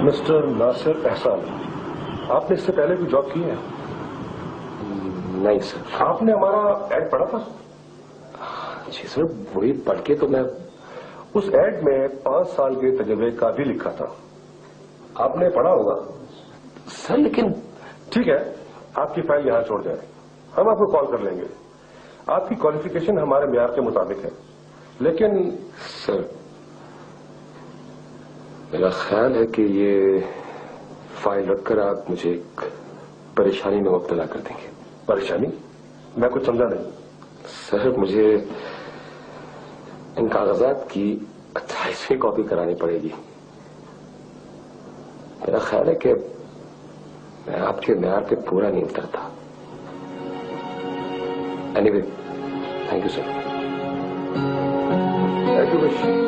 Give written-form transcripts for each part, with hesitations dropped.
Mister Nasir एहसान, आपने इससे पहले कोई जॉब की है? नहीं सर। आपने हमारा एड पढ़ा था? जी सर, वही पढ़ के तो मैं। उस एड में 5 साल के तजुर्बे का भी लिखा था, आपने पढ़ा होगा सर। लेकिन ठीक है, आपकी फाइल यहां छोड़ जाए, हम आपको कॉल कर लेंगे। आपकी क्वालिफिकेशन हमारे म्यार के मुताबिक है, लेकिन सर मेरा ख्याल है कि ये फाइल रखकर आप मुझे एक परेशानी में मुब्तला कर देंगे। परेशानी? मैं कुछ समझा नहीं। सर मुझे इन कागजात की 28वीं कॉपी करानी पड़ेगी। मेरा ख्याल है कि मैं आपके म्यार पे पूरा नहीं उतरता। Anyway, thank you sir. Thank you wish.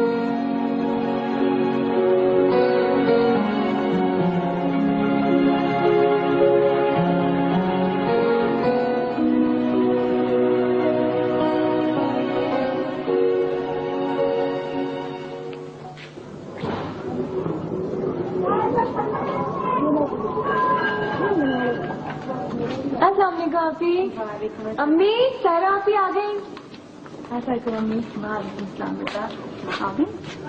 अम्मी, सारा आप ही आ गई। ऐसा अम्मी। वालेकुम बेटा, आ गई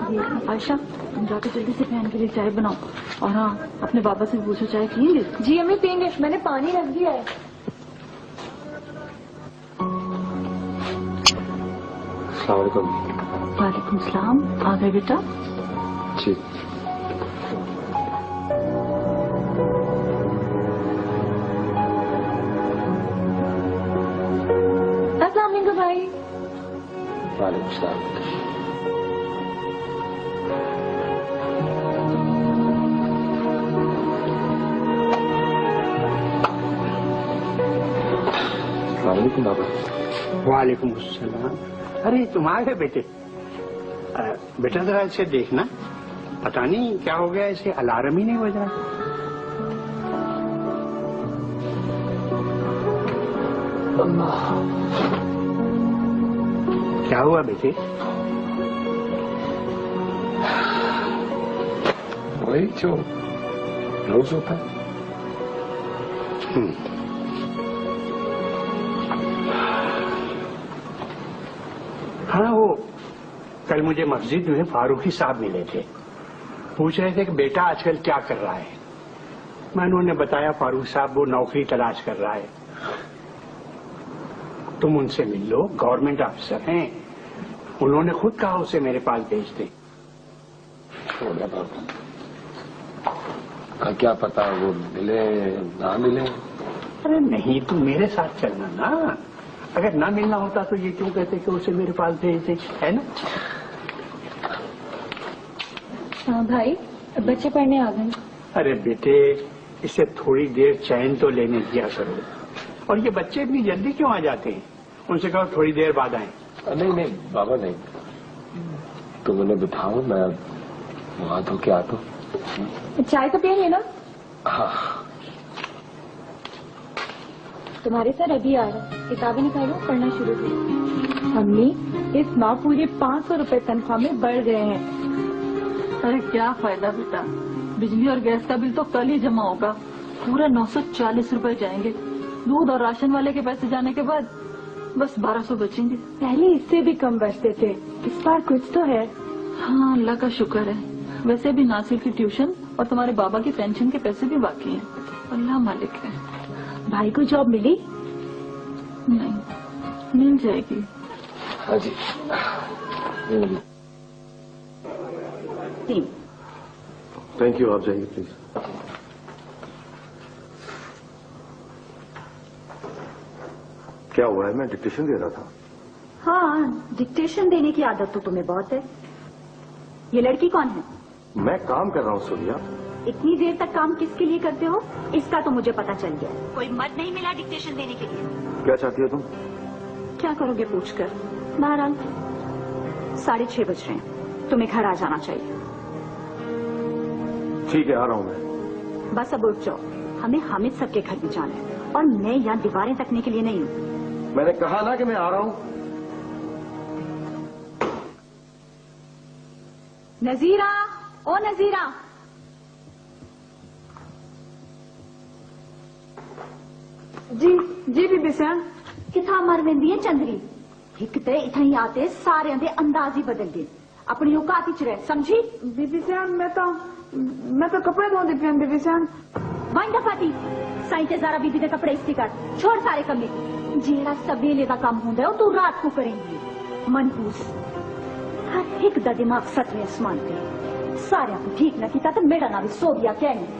जी। आयशा, तुम जाकर जल्दी से बहन के लिए चाय बनाओ, और हाँ, अपने बाबा से पूछो चाय पियेंगे? जी अम्मी पियेंगे, मैंने पानी रख दिया है। अस्सलामुअलैकुम। वालेकुम सलाम। आ गए बेटा? जी। भाई। वालेकुम सलाम। वालेकुम बाबा। वालेकुम सलाम। अरे तुम आ गए बेटे। बेटा जरा इसे देखना, पता नहीं क्या हो गया, इसे अलार्म ही नहीं बज रहा। क्या हुआ बेटे? वही जो रोज होता है। हाँ, वो कल मुझे मस्जिद में फारूकी साहब मिले थे, पूछ रहे थे कि बेटा आजकल क्या कर रहा है। मैंने उन्हें बताया फारूक साहब वो नौकरी तलाश कर रहा है, तुम उनसे मिल लो, गवर्नमेंट ऑफिसर हैं। उन्होंने खुद कहा उसे मेरे पास भेज दे। क्या पता वो मिले ना मिले। अरे नहीं, तुम मेरे साथ चलना ना। अगर ना मिलना होता तो ये क्यों कहते कि उसे मेरे पास भेज दे, है ना? हाँ भाई, बच्चे पढ़ने आ गए। अरे बेटे, इसे थोड़ी देर चैन तो लेने दिया करो। और ये बच्चे इतनी जल्दी क्यों आ जाते हैं? उनसे कहो थोड़ी देर बाद आए। नहीं नहीं बाबा, नहीं, तुम उन्हें बिठाओ, मैं वहां धो के आता हूँ। चाय तो पियेंगे ना? हाँ। तुम्हारे सर अभी आ रहा, किताबें निकालो, पढ़ना शुरू करो। अम्मी, इस माह पूरे 500 रुपए तनख्वाह में बढ़ गए हैं। अरे क्या फायदा बेटा, बिजली और गैस का बिल तो कल ही जमा होगा, पूरा 940 रुपए जाएंगे। दूध और राशन वाले के पैसे जाने के बाद बस 1200 बचेंगे। पहले इससे भी कम बचते थे, इस बार कुछ तो है। हाँ, अल्लाह का शुक्र है। वैसे भी नासिर की ट्यूशन और तुम्हारे बाबा की पेंशन के पैसे भी बाकी हैं। अल्लाह मालिक है। भाई को जॉब मिली? नहीं, मिल जाएगी। हाँ जी। थैंक यू, आप जाइए प्लीज। क्या हुआ है? मैं डिक्टेशन दे रहा था। हाँ, डिक्टेशन देने की आदत तो तुम्हें बहुत है। ये लड़की कौन है? मैं काम कर रहा हूँ सूर्या। इतनी देर तक काम किसके लिए करते हो? इसका तो मुझे पता चल गया। कोई मर्द नहीं मिला डिक्टेशन देने के लिए। क्या चाहती हो तुम? क्या करोगे पूछकर? बहरहाल 6:30 बज रहे हैं, तुम्हें घर आ जाना चाहिए। ठीक है, आ रहा हूँ मैं। बस अब उठ जाओ, हमें हामिद सर के घर भी जाना है, और मैं यहाँ दीवारें तकने के लिए नहीं हूँ। मैंने कहा ना कि मैं आ रहा हूँ। नजीरा, ओ नजीरा। बीबी सियान किथा मर वेंदी है चंद्री एक ते इथा ही आते सारे दे अंदाज ही बदल गए अपनी औकात च रह समझी। बीबी सियान मैं तो कपड़े धोंदी पिया बीबी सियान। वन दफाती साईं ते ज़ारा बीबी दे कपड़े इस्त्री कर छोड़ सारे कमे जेड़ा सवेले दा काम हुंदा है तू रात को करेंगी। मनहूस हर एक दा दिमाग सतवें आसमान पे सारे को ठीक न कीता तो मेरा ना भी सोबिया क्या नहीं।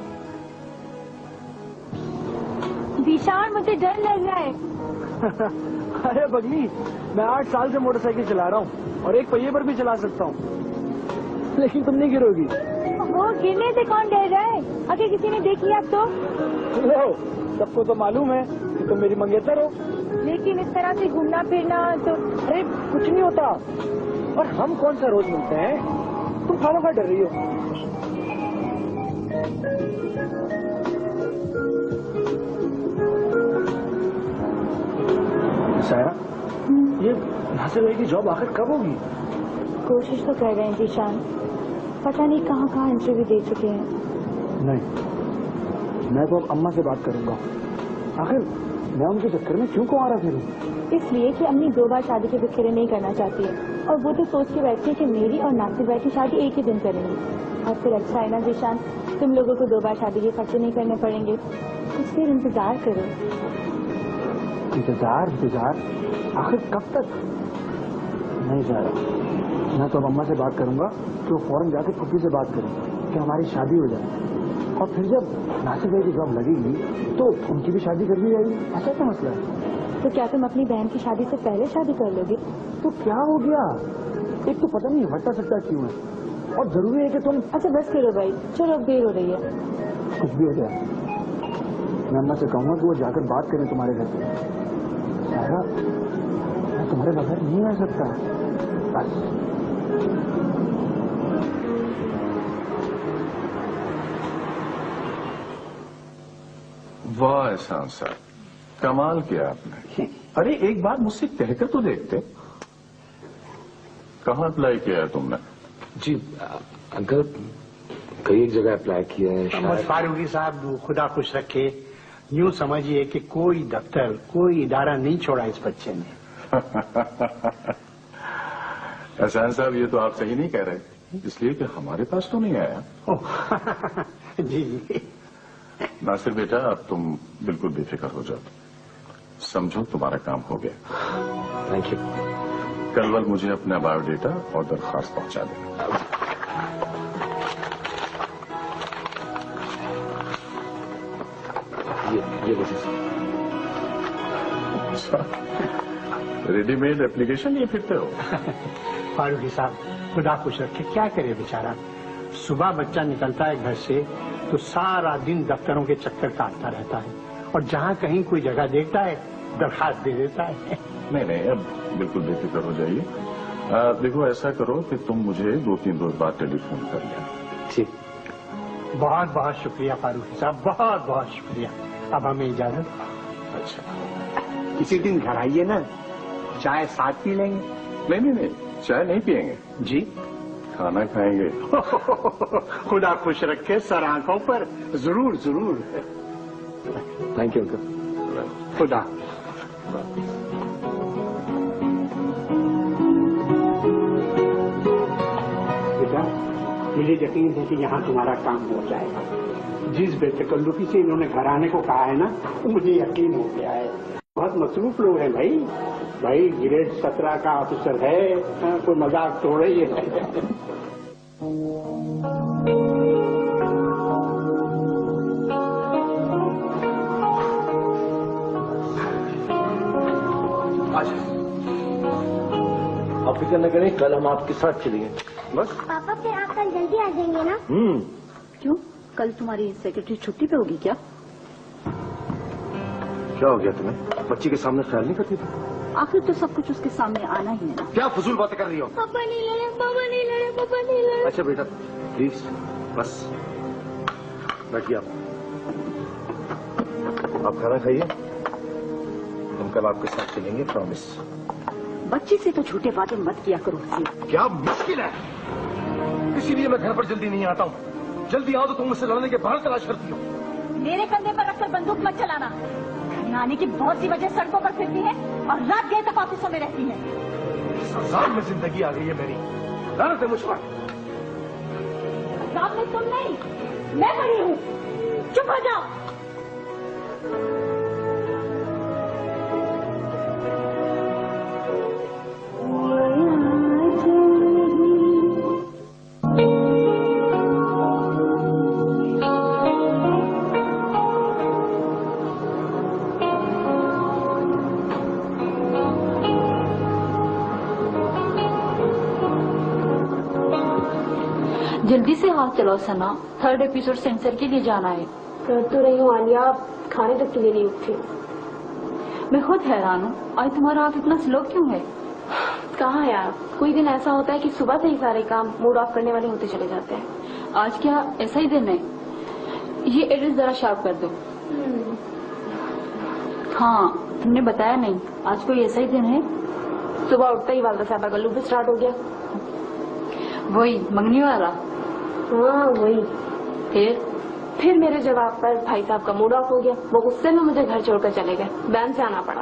दिशान मुझे डर लग रहा है। अरे बगली मैं 8 साल से मोटरसाइकिल चला रहा हूँ और एक पहिए पर भी चला सकता हूँ लेकिन तुम नहीं गिरोगी। वो गिरने से कौन डर रहा है? अगर किसी ने देख लिया तो? लो सबको तो मालूम है कि तुम मेरी मंगेतर हो। लेकिन इस तरह से घूमना फिरना तो अरे कुछ नहीं होता और हम कौन सा रोज मिलते हैं। तुम खाना खा डर रही हो। सायरा ये नासिर भाई की जॉब आखिर कब होगी? कोशिश तो कर रहे हैं दिशान पता नहीं कहाँ कहाँ इंटरव्यू दे चुके हैं। नहीं मैं तो अब अम्मा से बात करूंगा। आखिर मैं उनके चक्कर में क्यों कुंवारा फिरूं? इसलिए कि अम्मी 2 बार शादी के बिखेरे नहीं करना चाहती है और वो तो सोच के बैठती है कि मेरी और नासिर भाई की शादी एक ही दिन करेंगी। और फिर अच्छा है ना दिशान तुम लोगों को 2 बार शादी के खर्चे नहीं करने पड़ेंगे कुछ फिर इंतजार करो। इंतजार आखिर कब तक? नहीं जा रहा मैं तो अब अम्मा से बात करूंगा तो फौरन जाकर पुप्पी से बात करूं कि हमारी शादी हो जाए और फिर जब नासिर भाई की जॉब लगेगी तो उनकी भी शादी कर दी जाएगी। ऐसा क्या मसला है? तो क्या तुम अपनी बहन की शादी से पहले शादी कर लोगे? तो क्या हो गया? एक तो पता नहीं हटता सकता क्यों है और जरूरी है कि तुम। अच्छा बस करो भाई चलो अब देर हो रही है। कुछ भी हो जाए मैं अम्मा से कहूंगा कि वो जाकर बात करें तुम्हारे घर से। सारा मैं तुम्हारे बगैर नहीं रह सकता बस। वाह एहसान साहब कमाल किया आपने। अरे एक बार मुझसे कहकर तो देखते। कहाँ अप्लाई किया है तुमने? जी अंकल कई एक जगह अप्लाई किया है। मोहम्मद फारूकी साहब खुदा खुश रखे यूं समझिए कि कोई दफ्तर कोई इदारा नहीं छोड़ा इस बच्चे ने। एहसान साहब ये तो आप सही नहीं कह रहे इसलिए कि हमारे पास तो नहीं आया। जी नासिर बेटा अब तुम बिल्कुल बेफिक्र हो जाओ समझो तुम्हारा काम हो गया। Thank you. कल मुझे अपना बायोडेटा और दरखास्त पहुंचा देना। ये अच्छा रेडीमेड एप्लीकेशन ये फिरते हो? फारूकी साहब खुदा खुश रखे क्या करे बेचारा सुबह बच्चा निकलता है घर से तो सारा दिन दफ्तरों के चक्कर काटता रहता है और जहाँ कहीं कोई जगह देखता है दरखास्त दे देता है। नहीं अब बिल्कुल बेफिक्र हो जाइए। देखो ऐसा करो कि तुम मुझे 2-3 रोज बाद टेलीफोन कर लेना। ठीक। बहुत बहुत शुक्रिया फारूकी साहब बहुत बहुत शुक्रिया। अब हमें इजाजत। अच्छा किसी दिन घर आइए ना चाय साथ पी लेंगे। नहीं चाय नहीं पियेंगे जी खाना खाएंगे। खुदा खुश रखे सर आंखों पर जरूर जरूर। Thank you uncle. खुदा बेटा मुझे यकीन है कि यहाँ तुम्हारा काम हो जाएगा। जिस बेतकल्लुफी से इन्होंने घर आने को कहा है ना मुझे यकीन हो गया है। बहुत मसरूफ लोग हैं भाई ग्रेड 17 का ऑफिसर है कोई मजाक थोड़ा ही है। आप फिक्र न करें कल हम आपके साथ चलेंगे बस। पापा फिर आप कल जल्दी आ जाएंगे ना? क्यों कल तुम्हारी सेक्रेटरी छुट्टी पे होगी क्या? क्या हो गया तुम्हें? बच्ची के सामने ख्याल नहीं करती थी? आखिर तो सब कुछ उसके सामने आना ही है ना। क्या फजूल बातें कर रही हो? पापा नहीं लड़े पापा नहीं लड़े पापा नहीं लड़े। अच्छा बेटा प्लीज बस बैठिए आप खाना खाइए। हम कल आपके साथ चलेंगे प्रॉमिस। बच्ची से तो झूठे वादे मत किया करो। क्या मुश्किल है इसीलिए मैं घर पर जल्दी नहीं आता हूँ। जल्दी आओ तो तुम मुझसे लड़ने के बाहर तलाश करती हो। मेरे कंधे पर रखकर बंदूक मत चलाना। नानी की बहुत सी वजह सड़कों पर फिरती है और रात गए तक ऑफिसों में रहती है। सजाब में जिंदगी आ गई है मेरी, लानत है मुझ पर। रात में तुम नहीं, मैं पड़ी हूँ। चुप हो जाओ। जल्दी से हाथ चलाओ सना, 3rd एपिसोड सेंसर के लिए जाना है। कर तो रही हूँ आलिया, खाने तक के लिए नहीं उठी। मैं खुद हैरान हूँ, आज तुम्हारा हाथ इतना स्लो क्यों है? कहाँ यार, कोई दिन ऐसा होता है कि सुबह से ही सारे काम मूड ऑफ करने वाले होते चले जाते हैं। आज क्या ऐसा ही दिन है? ये एड्रेस जरा शार्प कर दो। हाँ, तुमने बताया नहीं, आज कोई ऐसा ही दिन है? सुबह उठते ही वालदा साहब का गल्लू भी स्टार्ट हो गया। वही मंगनी वाला? हाँ वही। फिर मेरे जवाब पर भाई साहब का मूड ऑफ हो गया। वो गुस्से में मुझे घर छोड़कर चले गए, बैन से आना पड़ा।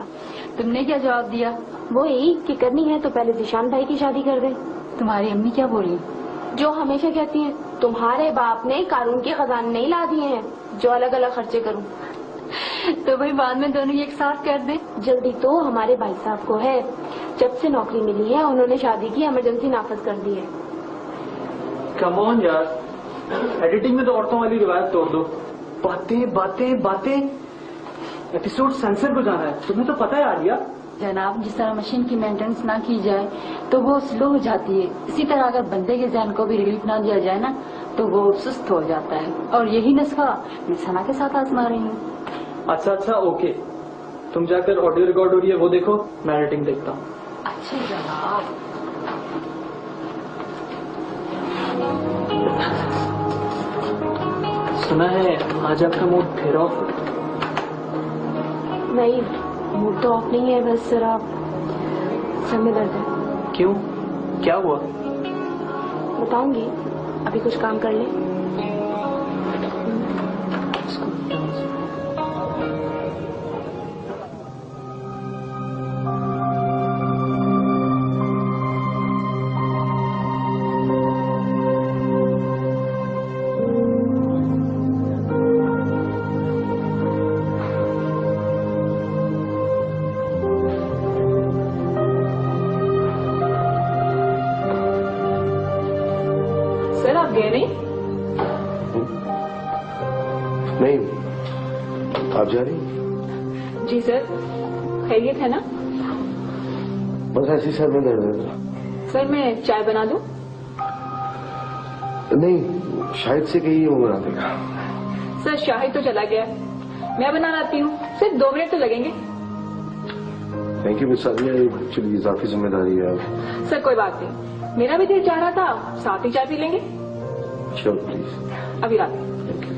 तुमने क्या जवाब दिया? वो यही कि करनी है तो पहले जिशान भाई की शादी कर दे। तुम्हारी अम्मी क्या बोली? जो हमेशा कहती हैं, तुम्हारे बाप ने कानून के खजाने नहीं ला दिए हैं जो अलग अलग खर्चे करूं। तो भाई बाद में दोनों एक साथ कर दे। जल्दी तो हमारे भाई साहब को है, जब से नौकरी मिली है उन्होंने शादी की इमरजेंसी नाफज कर दी है। कम ऑन यार, एडिटिंग में तो औरतों वाली रिवायत तोड़ दो। बातें बातें बातें, एपिसोड सेंसर को जाना है, तुम्हें तो पता है आलिया। जनाब, जिस तरह मशीन की मेंटेनेंस ना की जाए तो वो स्लो हो जाती है, इसी तरह अगर बंदे के जहन को भी रिलीफ ना दिया जाए ना तो वो सुस्त हो जाता है। और यही नुस्खा मैं सना के साथ आजमा रही हूँ। अच्छा ओके, तुम जाकर ऑडियो रिकॉर्ड हो रही है वो देखो, मैं एडिटिंग देखता हूँ। अच्छा जनाब। सुना है आज आपका मूड फिर ऑफ? नहीं, मूड तो ऑफ नहीं है, बस जरा सर में दर्द है। क्यों, क्या हुआ? बताऊंगी, अभी कुछ काम कर ले। सर आप गए नहीं? नहीं, आप जा रही? जी सर, खैरियत है ना? बस ऐसी सर में दर्द है। सर मैं चाय बना दूं? नहीं, शायद से कहीं वो बना देगा। सर शाहिद तो चला गया, मैं बना लाती हूँ, सिर्फ 2 मिनट तो लगेंगे। Thank you miss Sadia, actually इजाफी जिम्मेदारी है। सर कोई बात नहीं, मेरा भी दिल चाह रहा था, साथ ही चाय पी लेंगे। Sure please. अभी रात। Thank you.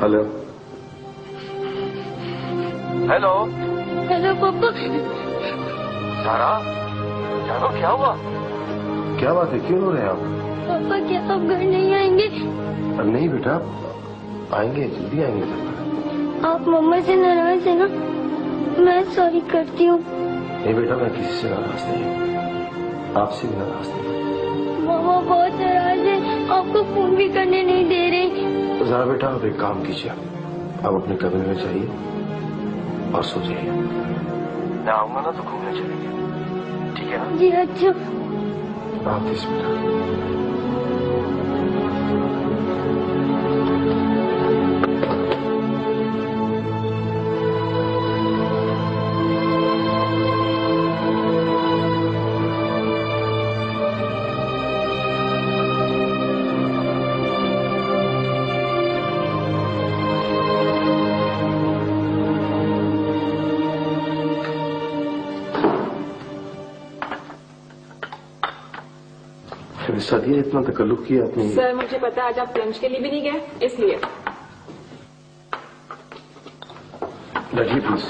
हेलो हेलो पापा। सारा, जानो क्या हुआ? क्या बात है, क्यों रो रहे हैं आप? पापा क्या आप घर नहीं आएंगे? नहीं बेटा, आएंगे, जल्दी आएंगे। आप मम्मा से नाराज है ना? मैं सॉरी करती हूँ। नहीं बेटा, मैं किसी से नाराज नहीं हूँ, आपसे भी नाराज नहीं। मामा बहुत नाराज है, आपको फोन भी करने नहीं दे रही। तो जरा बेटा आप एक काम कीजिए, आप अपने कमरे में जाइए और सो जाइए। मैं आऊंगा ना तो घूमने चलेंगे, ठीक है ना? जी अच्छा। हाफिज बेटा। सादिया, इतना तकल्लुफ किया आपने। सर मुझे पता है आज आप लंच के लिए भी नहीं गए, इसलिए। बैठिए प्लीज।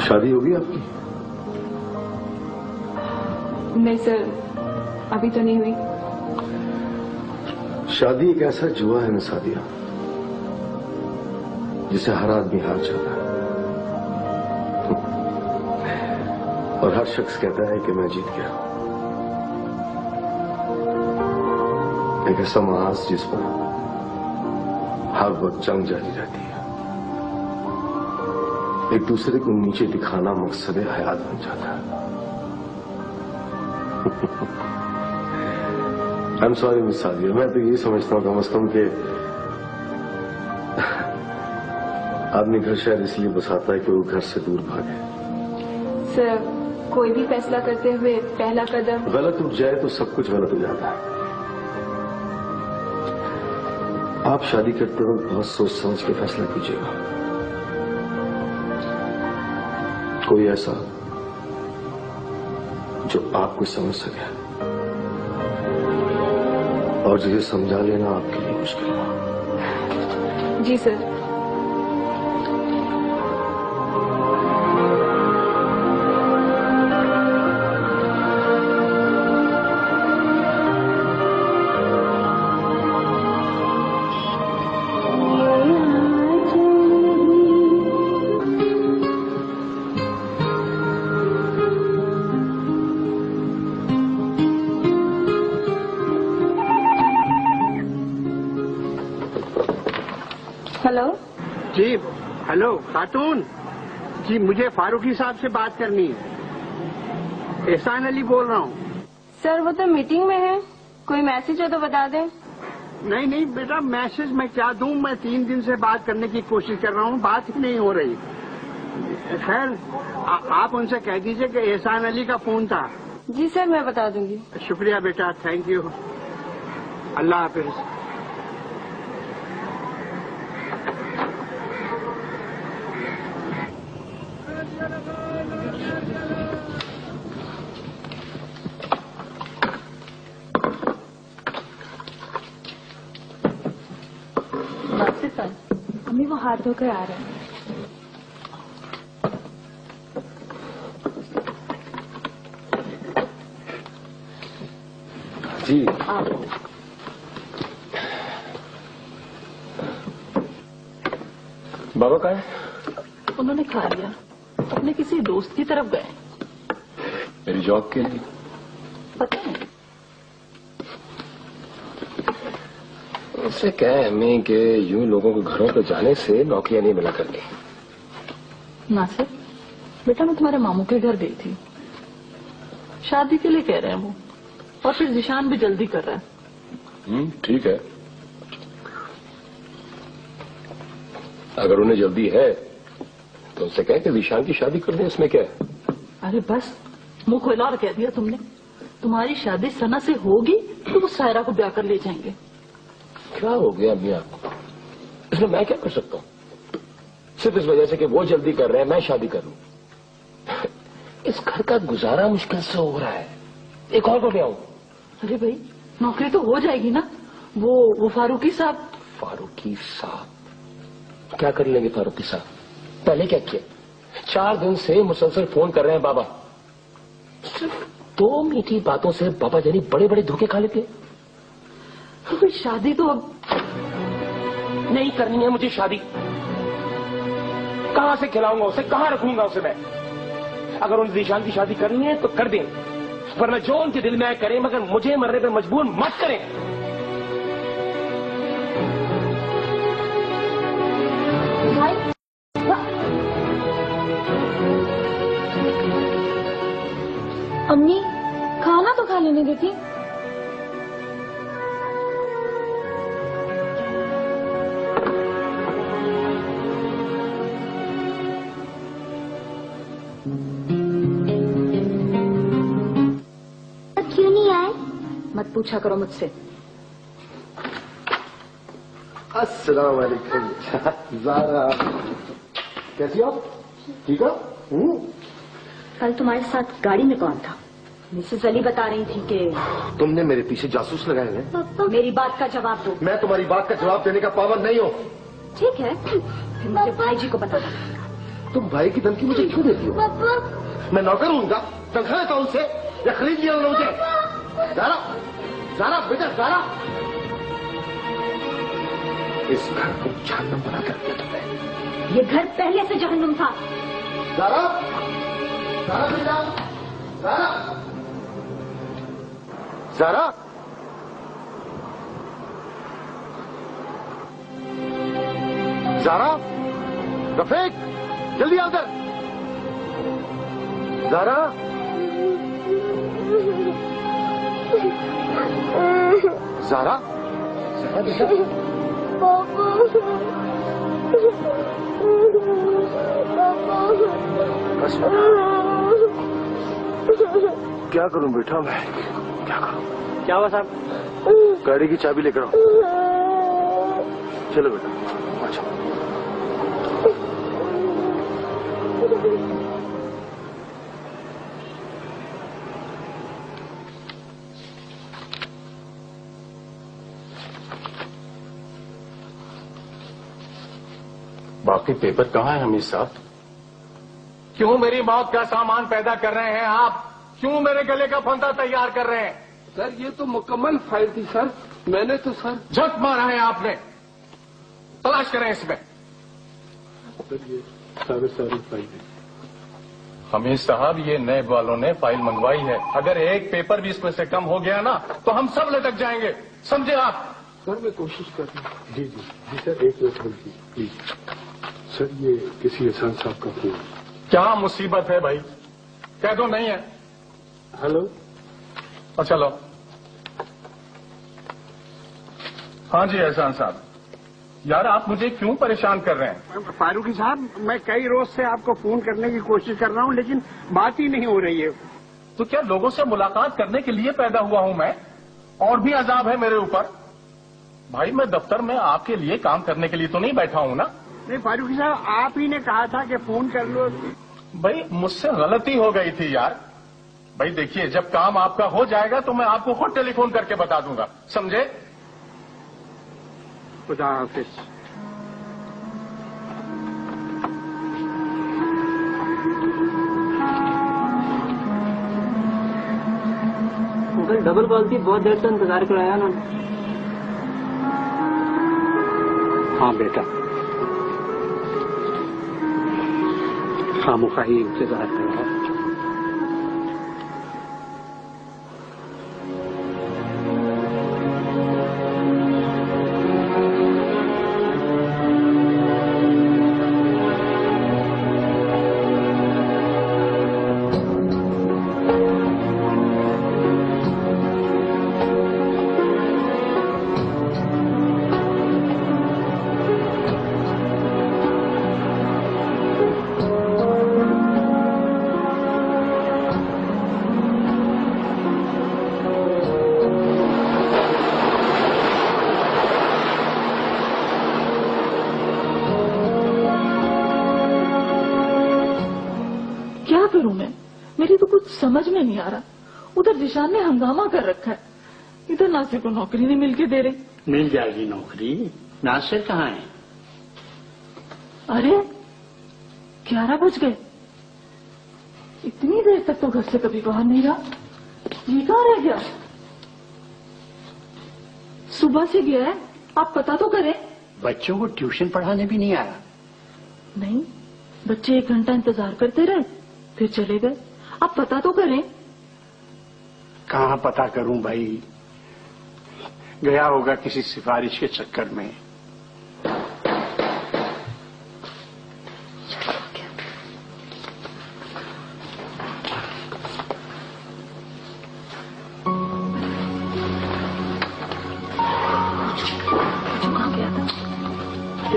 शादी होगी आपकी? नहीं सर, अभी तो नहीं हुई। शादी एक ऐसा जुआ है ना सादिया, जिसे हर आदमी हार जाता है और हर शख्स कहता है कि मैं जीत गया। एक ऐसा महाज जिस पर हर वक्त जंग जारी रहती है, एक दूसरे को नीचे दिखाना मकसद हयात बन जाता है। I am sorry miss Sadia, मैं तो ये समझता हूं कम से कम कि आदमी घर शायद इसलिए बसाता है कि वो घर से दूर भागे। सर, कोई भी फैसला करते हुए पहला कदम गलत उठ जाए तो सब कुछ गलत हो जाता है। आप शादी करते वक्त बहुत सोच समझ के फैसला कीजिएगा। कोई ऐसा जो आपको समझ सके और जिसे समझा लेना आपके लिए मुश्किल हो। जी सर। हेलो जी, हेलो खातून जी, मुझे फारूकी साहब से बात करनी है। एहसान अली बोल रहा हूँ। सर, वो तो मीटिंग में है, कोई मैसेज हो तो बता दें। नहीं नहीं बेटा, मैसेज मैं क्या दूं, मैं 3 दिन से बात करने की कोशिश कर रहा हूँ, बात ही नहीं हो रही। खैर आप उनसे कह दीजिए कि एहसान अली का फोन था। जी सर, मैं बता दूंगी। शुक्रिया बेटा, थैंक यू, अल्लाह हाफिज। अम्मी वो हाथ धोकर आ रहे हैं। जी बाबा कहाँ है? उन्होंने खा लिया, अपने किसी दोस्त की तरफ गए। मेरी जॉब के लिए? पता नहीं। उससे क्या है अम्मी कि यूं लोगों के घरों पे जाने से नौकरियां नहीं मिला करती। नासिर, बेटा मैं तुम्हारे मामू के घर गई थी, शादी के लिए कह रहे हैं वो, और फिर जिशान भी जल्दी कर रहा है। ठीक है, अगर उन्हें जल्दी है तो उससे कह कि जिशान की शादी कर दें, इसमें क्या है? अरे बस, मुंह खोला और कह दिया तुमने। तुम्हारी शादी सना से होगी तो वो सायरा को ब्याह कर ले जाएंगे। क्या हो गया अम्मी आपको? इसमें मैं क्या कर सकता हूँ? सिर्फ इस वजह से कि वो जल्दी कर रहे हैं मैं शादी कर लूं। इस घर का गुजारा मुश्किल से हो रहा है, एक और को ले आऊं। अरे भाई, नौकरी तो हो जाएगी ना। वो फारूकी साहब। फारूकी साहब क्या कर लेंगे? फारूकी साहब पहले क्या किया? 4 दिन से मुसलसल फोन कर रहे हैं बाबा। सिर्फ 2 मीठी बातों से बाबा जानी बड़े बड़े धोखे खा लेते। तो फिर शादी तो अब नहीं करनी है मुझे शादी। कहां से खिलाऊंगा उसे, कहां रखूंगा उसे मैं? अगर उन जीशान की शादी करनी है तो कर दें, वरना जो उनके दिल में आए करें, मगर मुझे मरने पर मजबूर मत करें। भाई अम्मी खाना तो खा लेने देती। क्यों नहीं आए? मत पूछा करो मुझसे। अस्सलाम वालेकुम। ज़ारा कैसी हो? ठीक हो? कल तुम्हारे साथ गाड़ी में कौन था? मिसेस अली बता रही थी कि तुमने मेरे पीछे जासूस लगाए हैं। मेरी बात का जवाब दो। मैं तुम्हारी बात का जवाब देने का पाबंद नहीं हूँ। ठीक है, फिर मुझे भाई जी को बताना। तुम भाई की धमकी मुझे क्यों देती हो? मैं नौकर हूँ उनका, तनख्वाह लेता हूँ उससे, या खरीद लिया उन्होंने मुझे? ज़ारा, ज़ारा बेटा ज़ारा, इस घर को जहन्नम बना कर दिया तुमने। ये घर पहले से जहन्नुम था। ज़ारा, ज़ारा बेटा, ज़ारा, ज़ारा, ज़ारा, रफीक, जल्दी आओ उधर। ज़ारा, ज़ारा, ज़ारा बेटा, बस क्या करूं बेटा मैं, क्या करूं? क्या हुआ साहब? गाड़ी की चाबी लेकर आओ। चलो बेटा, अच्छा। बाकी पेपर कहाँ है हमीद साहब? क्यों मेरी मौत का सामान पैदा कर रहे हैं आप? क्यों मेरे गले का फंदा तैयार कर रहे हैं? सर ये तो मुकम्मल फाइल थी सर, मैंने तो सर झक मारा है आपने। तलाश करें इसमें। सर ये सारी फाइल है। हमीद साहब, ये नए वालों ने फाइल मंगवाई है। अगर एक पेपर भी इसमें से कम हो गया ना तो हम सब लटक जाएंगे, समझे आप? सर मैं कोशिश कर रहा हूँ। जी जी जी सर, एक मिनट होल्ड कीजिए प्लीज। सर ये किसी एहसान साहब का फोन। क्या मुसीबत है भाई? कह दो नहीं है। हेलो, अच्छा लो। हाँ जी एहसान साहब, यार आप मुझे क्यों परेशान कर रहे हैं? फारूकी साहब, मैं कई रोज से आपको फोन करने की कोशिश कर रहा हूँ लेकिन बात ही नहीं हो रही है। तो क्या लोगों से मुलाकात करने के लिए पैदा हुआ हूं मैं? और भी अजाब है मेरे ऊपर? भाई मैं दफ्तर में आपके लिए काम करने के लिए तो नहीं बैठा हूं ना। नहीं फारूकी साहब, आप ही ने कहा था कि फोन कर लो। भाई मुझसे गलती हो गई थी यार। भाई देखिए, जब काम आपका हो जाएगा तो मैं आपको खुद टेलीफोन करके बता दूंगा, समझे? खुदा हाफिज। अंकल डबल कॉल थी, बहुत देर से इंतजार कराया ना। हाँ बेटा, खामोखा ही इंतजार कर रहा है। समझ में नहीं आ रहा। उधर जिशान ने हंगामा कर रखा है, इधर नासिर को नौकरी नहीं मिल के दे रही। मिल जाएगी नौकरी, नासिर कहाँ है? अरे 11 बज गए, इतनी देर तक तो घर से कभी बाहर नहीं रहा। ये कहाँ रह गया? सुबह से गया है, आप पता तो करें। बच्चों को ट्यूशन पढ़ाने भी नहीं आया? नहीं, बच्चे 1 घंटा इंतजार करते रहे फिर चले गए। आप पता तो करें। कहाँ पता करूं भाई, गया होगा किसी सिफारिश के चक्कर में।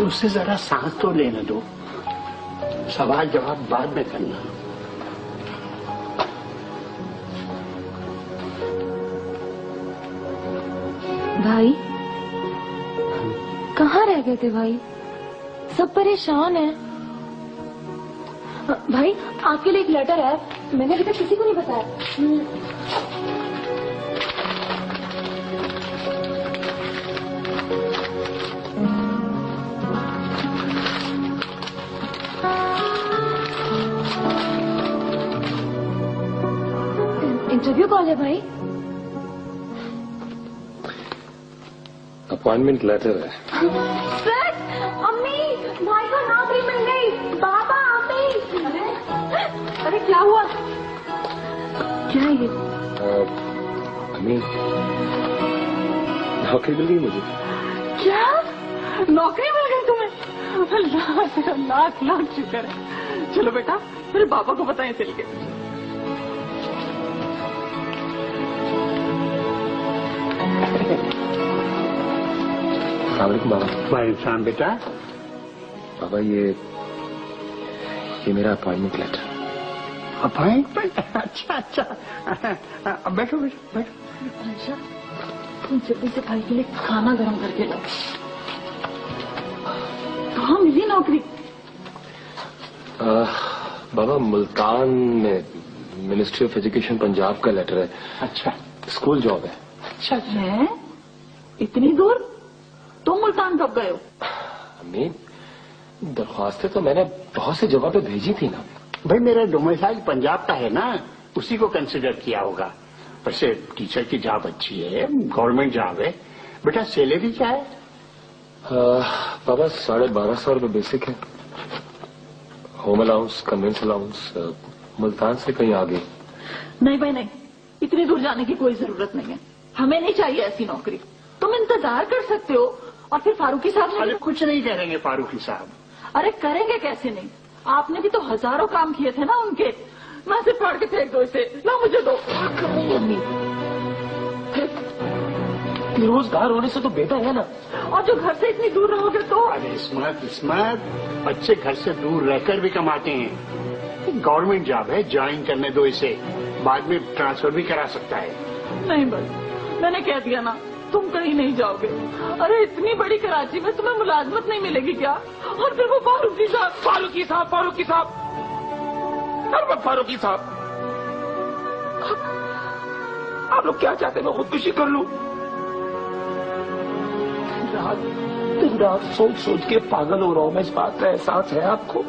उससे जरा सांस तो लेने दो, सवाल जवाब बाद में करना। भाई कहाँ रह गए थे भाई? सब परेशान हैं। भाई आपके लिए एक लेटर है, मैंने अभी तक किसी को नहीं बताया। इंटरव्यू कॉल है भाई? अपॉइंटमेंट लेटर है। सर, अम्मी, भाई को नौकरी मिल गई। बाबा, अम्मी। अरे क्या हुआ? क्या है ये? अम्मी, नौकरी मिल गई मुझे। क्या नौकरी मिल गई तुम्हें? अल्लाह तेरा लाख लाख शुक्र है। चलो बेटा मेरे पापा को बताएं चल के। अस्सलामुअलैकुम बाबा। वालेकुम बेटा। बाबा ये मेरा अपॉइंटमेंट लेटर। अपॉइंटमेंट? अच्छा अच्छा, बैठो बैठो बैठो। आयशा तुम जल्दी से भाई के लिए खाना गर्म करके लाओ। कहाँ मिली नौकरी? बाबा मुल्तान में मिनिस्ट्री ऑफ एजुकेशन पंजाब का लेटर है। अच्छा, स्कूल जॉब है। अच्छा है? इतनी दूर? तुम मुल्तान कब गए हो? अम्मी दरख्वास्तें तो मैंने बहुत सी जगह पे भेजी थी ना। भाई मेरा डोमिसाइल पंजाब का है ना, उसी को कंसिडर किया होगा। वैसे टीचर की जॉब अच्छी है, गवर्नमेंट जॉब है। बेटा सैलरी क्या है? बाबा 1250 रुपये बेसिक है। Home allowance, convince allowance Multan से कहीं आगे। नहीं भाई नहीं, इतनी दूर जाने की कोई जरूरत नहीं है। हमें नहीं चाहिए ऐसी नौकरी। तुम इंतजार कर सकते हो और फिर फारूकी साहब अरे कुछ नहीं करेंगे फारूकी साहब। अरे करेंगे कैसे नहीं? आपने भी तो हजारों काम किए थे ना उनके। मैं सिर्फ फाड़ के फेंक दो इसे। ला मुझे दो। रोजगार होने से तो बेहतर है ना। और जो घर से इतनी दूर रहोगे तो? अरे इस्मत बच्चे घर से दूर रहकर भी कमाते हैं। गवर्नमेंट जॉब है, ज्वाइन करने दो इसे, बाद में ट्रांसफर भी करा सकता है। नहीं बस मैंने कह दिया ना, तुम कहीं नहीं जाओगे। अरे इतनी बड़ी कराची में तुम्हें मुलाजमत नहीं मिलेगी क्या? और फिर वो फारूकी साहब। फारूकी साहब, फारूकी साहब, हर वक्त फारूकी साहब। आप लोग क्या चाहते हैं मैं खुदकुशी कर लूं? दिन रात सोच सोच के पागल हो रहा हूं मैं। इस बात का एहसास है आपको?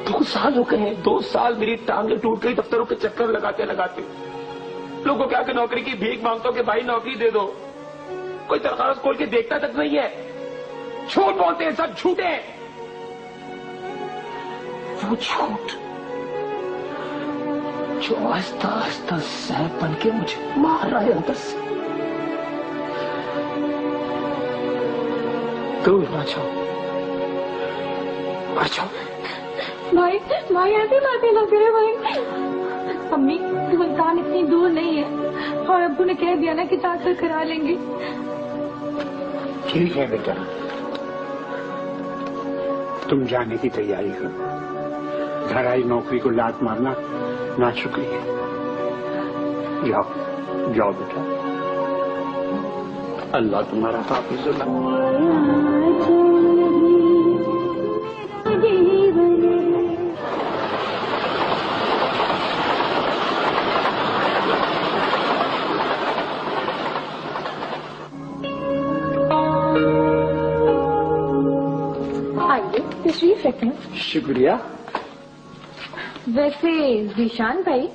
2 साल हो गए हैं। 2 साल मेरी टांगें टूट गई दफ्तरों के चक्कर लगाते लगाते। लोगों क्या के नौकरी की भीख मांगता हूं कि भाई नौकरी दे दो। कोई दरखास्त खोल के देखता तक नहीं है। झूठ बोलते हैं, सब झूठे हैं। वो झूठ जो आहिस्ता आहिस्ता जहर बन के मुझे मार रहा है अंदर से। दूर ना जाओ, मर जाओ। भाई भाई ऐसी बातें ना करे भाई। अम्मी मुल्तान इतनी दूर नहीं है और अब्बू ने कह दिया ना कि ट्रांसफर करा लेंगे। ठीक है बेटा, तुम जाने की तैयारी करो। घर आई नौकरी को लात मारना ना शुक्रिया। जाओ जाओ बेटा, अल्लाह तुम्हारा हाफिज हो। तशरीफ रखें। शुक्रिया। वैसे जीशान भाई,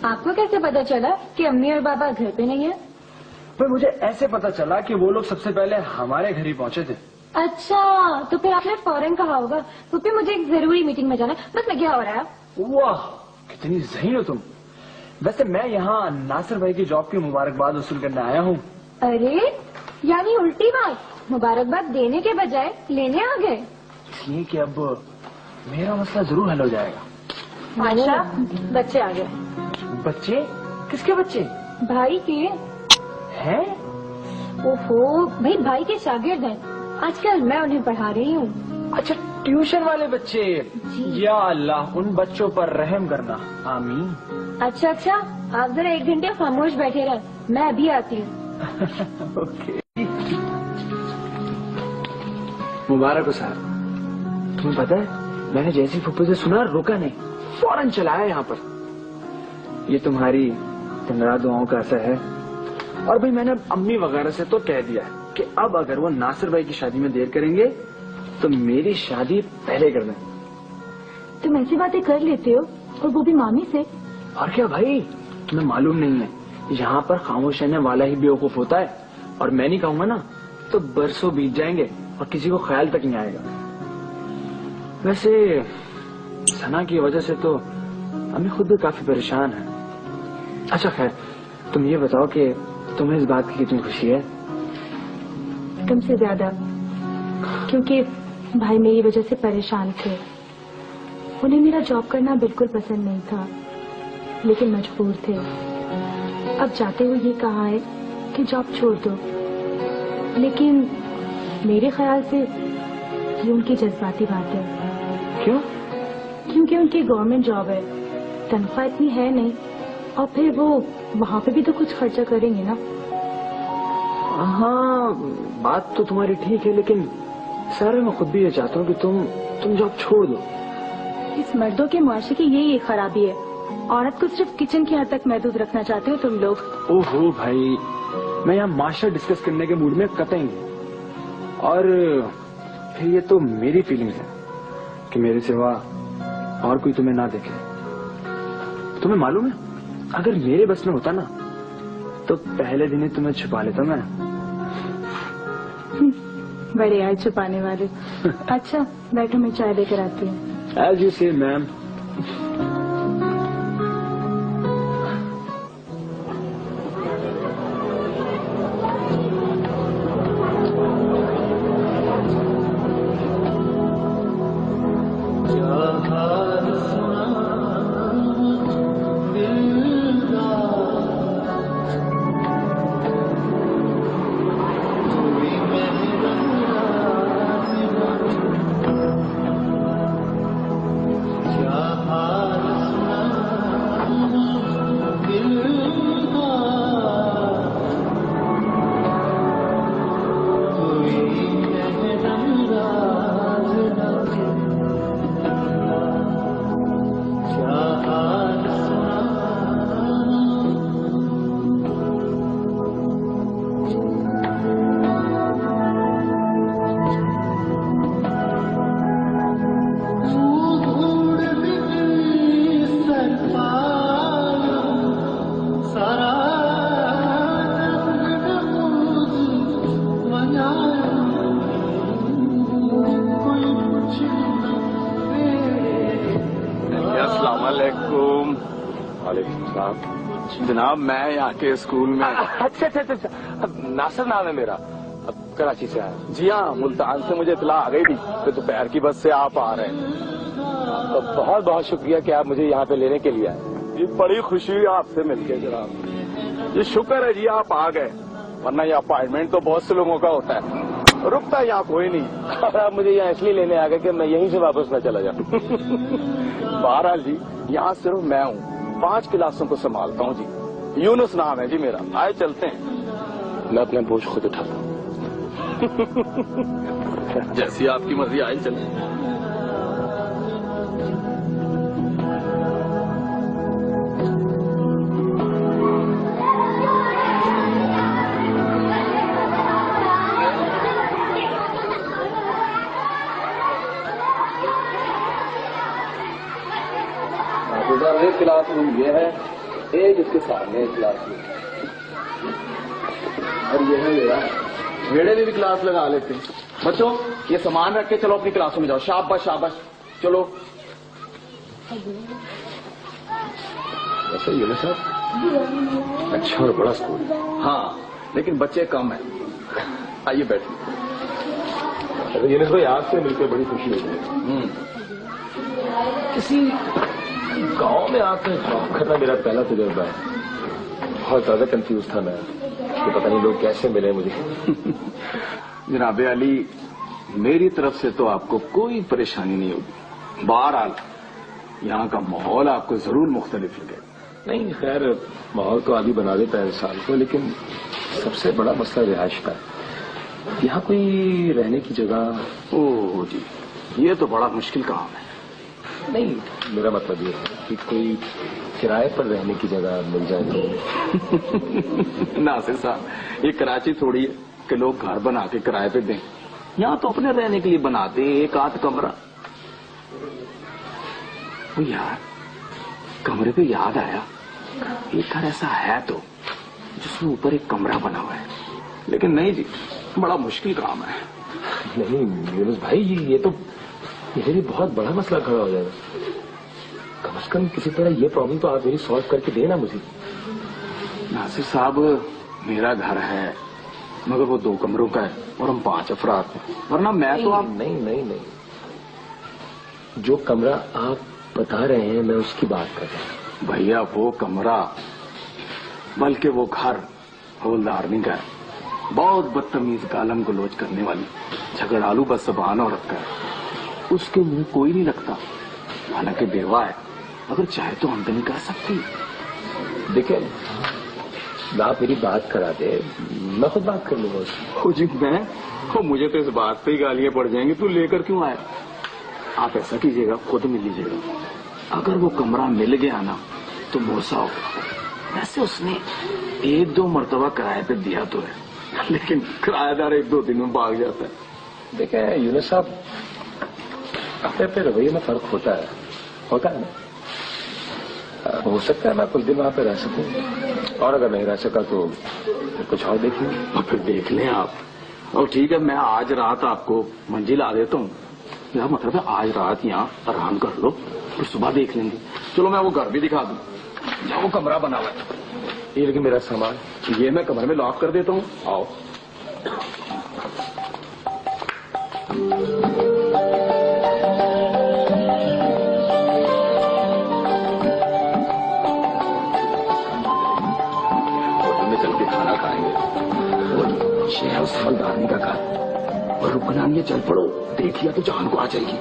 आपको कैसे पता चला कि अम्मी और बाबा घर पे नहीं है? पर मुझे ऐसे पता चला कि वो लोग सबसे पहले हमारे घर ही पहुंचे थे। अच्छा, तो फिर आपने फौरन कहा होगा क्योंकि मुझे एक जरूरी मीटिंग में जाना है। बस मैं क्या हो रहा है? वाह कितनी ज़हीन हो तुम। वैसे मैं यहाँ नासिर भाई की जॉब की मुबारकबाद वसूल करने आया हूँ। अरे यानी उल्टी बात, मुबारकबाद देने के बजाय लेने आ गए। इसलिए कि अब मेरा मसला जरूर हल हो जाएगा। अच्छा, बच्चे आ गए। बच्चे? किसके बच्चे? भाई के। हैं? ओहो, भाई भाई के शागिर्द हैं। आजकल मैं उन्हें पढ़ा रही हूँ। अच्छा, ट्यूशन वाले बच्चे। या अल्लाह उन बच्चों पर रहम करना, आमीन। अच्छा अच्छा, आप जरा 1 घंटे खामोश बैठे रहे, मैं अभी आती हूँ। ओके। मुबारक हो साहब। तुम्हें पता है मैंने जैसी फुप्पो से सुना रुका नहीं, फौरन चलाया यहाँ पर। ये तुम्हारी तंगड़ा दुआओं का असर है। और भाई मैंने अम्मी वगैरह से तो कह दिया कि अब अगर वो नासिर भाई की शादी में देर करेंगे तो मेरी शादी पहले कर दें। तुम ऐसी बातें कर लेते हो और वो भी मामी से। और क्या भाई, तुम्हें मालूम नहीं है, यहाँ पर खामोश रहने वाला ही बेवकूफ होता है, और मैं नहीं कहूंगा ना तो बरसों बीत जाएंगे और किसी को ख्याल तक नहीं आएगा। वैसे सना की वजह से तो हमें खुद भी काफी परेशान है। अच्छा खैर, तुम ये बताओ कि तुम्हें इस बात की कितनी खुशी है? तुमसे ज्यादा, क्योंकि भाई मेरी वजह से परेशान थे। उन्हें मेरा जॉब करना बिल्कुल पसंद नहीं था, लेकिन मजबूर थे। अब जाते हुए ये कहा है कि जॉब छोड़ दो, लेकिन मेरे ख्याल से ये उनकी जज्बाती बात है। क्यों? क्योंकि उनकी गवर्नमेंट जॉब है, तनख्वाह इतनी है नहीं, और फिर वो वहाँ पे भी तो कुछ खर्चा करेंगे ना। हाँ, बात तो तुम्हारी ठीक है, लेकिन सारे मैं खुद भी ये चाहता हूँ कि तुम जॉब छोड़ दो। इस मर्दों के मुआशरे की यही एक खराबी है, औरत को सिर्फ किचन की हद तक महदूद रखना चाहते हो तुम लोग। ओहो भाई, मैं यहाँ मास्टर डिस्कस करने के मूड में कतई नहीं। और फिर ये तो मेरी फीलिंग्स है कि मेरे सिवा और कोई तुम्हें ना देखे। तुम्हें मालूम है, अगर मेरे बस में होता ना तो पहले दिन ही तुम्हें छुपा लेता मैं। बड़े आए छुपाने वाले। अच्छा बैठो, मैं चाय लेकर आती हूँ। एज यू से मैम। जनाब मैं यहाँ के स्कूल में। अच्छा, नासिर नाम है मेरा, अब कराची से आया। जी हाँ, मुल्तान से मुझे इतला आ गई थी कि दोपहर की बस से आप आ रहे हैं। तो बहुत बहुत शुक्रिया कि आप मुझे यहाँ पे लेने के लिए आए। ये बड़ी खुशी हुई आपसे मिलके जनाब। ये शुक्र है जी आप आ गए, वरना ये अपॉइंटमेंट तो बहुत से लोगों का होता है, रुकता यहाँ कोई नहीं। और आप मुझे यहाँ इसलिए लेने आ गए कि मैं यहीं से वापस न चला जाऊँ। बहरहाल जी, यहाँ सिर्फ मैं हूँ, 5 क्लासों को संभालता हूँ जी। यूनुस नाम है जी मेरा। आए चलते हैं। मैं अपना बोझ खुद उठाता हूँ। जैसी आपकी मर्जी, आए चलें। क्लासरूम ये है, एक इसके सामने क्लासरूम, और ये है मेरा। वेड़े में भी क्लास लगा लेते हैं। बच्चों ये सामान रख के चलो अपनी क्लासों में जाओ। शाबाश शाबाश, चलो। ऐसा ही है ना साहब? अच्छा और बड़ा स्कूल। हाँ, लेकिन बच्चे कम है। आइए बैठिए। अरे यूनुस भाई, आपसे मिलकर बड़ी खुशी हुई है। किसी गांव में आकर जॉब करना मेरा पहला तजुर्बा है। बहुत ज्यादा कंफ्यूज था मैं कि पता नहीं लोग कैसे मिले मुझे। जनाबे अली, मेरी तरफ से तो आपको कोई परेशानी नहीं होगी। बहरहाल यहाँ का माहौल आपको जरूर मुख्तलिफ लगेगा। नहीं खैर, माहौल तो आदि बना देता है इंसान को, लेकिन सबसे बड़ा मसला रिहाइश का है। यहाँ कोई रहने की जगह। ओह जी, ये तो बड़ा मुश्किल काम है। नहीं, मेरा मतलब ये है कि कोई किराए पर रहने की जगह मिल जाए तो। नासिर साहब, ये कराची थोड़ी है कि लोग घर बना के किराए पे दें। यहाँ तो अपने रहने के लिए बनाते हैं एक आध कमरा। वो यार, कमरे पे याद आया, एक घर ऐसा है तो जिसमें ऊपर एक कमरा बना हुआ है, लेकिन नहीं जी, बड़ा मुश्किल काम है। नहीं यूनुस भाई, ये तो मेरे लिए बहुत बड़ा मसला खड़ा हो जाएगा। कम से कम किसी तरह ये प्रॉब्लम तो आप मेरी सॉल्व करके देना मुझे। नासिर साहब, मेरा घर है मगर वो 2 कमरों का है और हम 5 अफराद हैं, वरना मैं तो आप नहीं, जो कमरा आप बता रहे हैं मैं उसकी बात कर रहा हूँ। भैया वो कमरा, बल्कि वो घर हवलदारनी का है। बहुत बदतमीज, गालम गलोच करने वाली, झगड़ालू बदज़बान औरत का है। उसके मुंह कोई नहीं लगता, हालांकि बेवा है, अगर चाहे तो आमदनी कर सकती। देखिए, आप मेरी बात करा दे, मैं खुद बात कर लूंगा उससे। जी मैं, मुझे तो इस बात पे ही गालियां पड़ जाएंगी, तू लेकर क्यों आया। आप ऐसा कीजिएगा, खुद मिल लीजिएगा। अगर वो कमरा मिल गया ना तो मोसा होगा। वैसे उसने 1-2 मरतबा किराए पे दिया तो है, लेकिन किराएदार 1-2 दिन में भाग जाता है। देखें यूनुस साहब, अपने अपने रवैये में फर्क होता है ना। हो सकता है मैं कुछ दिन वहां पे रह सकूं, और अगर नहीं रह सका तो फिर कुछ और देखेंगे। और फिर देख लें आप। और ठीक है, मैं आज रात आपको मंजिल आ देता हूँ। मेरा मतलब है आज रात यहाँ आराम कर लो, फिर सुबह देख लेंगे। चलो मैं वो घर भी दिखा दूँ जहाँ वो कमरा बना हुआ है। ये लेकिन मेरा सामान, ये मैं कमरे में लॉक कर देता हूँ। आओ। होटल में चल के खाना खाएंगे। और शहर उस हवलदारनी का घर, और रुकना नहीं है, चल पड़ो। देख लिया तो जान को आ जाएगी।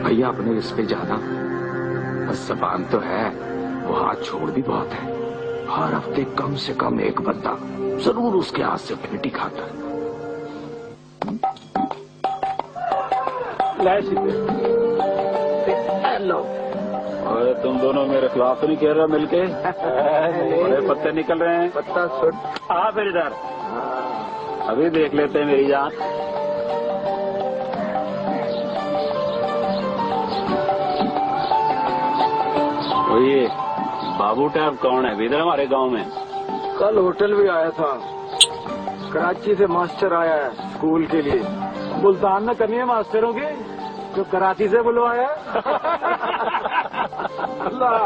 भैया अपने रिस्क पे जाना, बस जबान तो है, वो हाथ छोड़ भी बहुत है। हर हफ्ते कम से कम एक बंदा जरूर उसके हाथ से पेटी खाता है। हेलो। और तुम दोनों मेरे खिलाफ तो नहीं कह रहे मिलके? बड़े पत्ते निकल रहे हैं। पत्ता सुट। आ फिर इधर, अभी देख लेते हैं मेरी जान। ये बाबू टैब कौन है इधर हमारे गांव में? कल होटल भी आया था। कराची से मास्टर आया है स्कूल के लिए। मुल्तान में कमी है मास्टरों की, जो कराची से बुलवाया अल्लाह।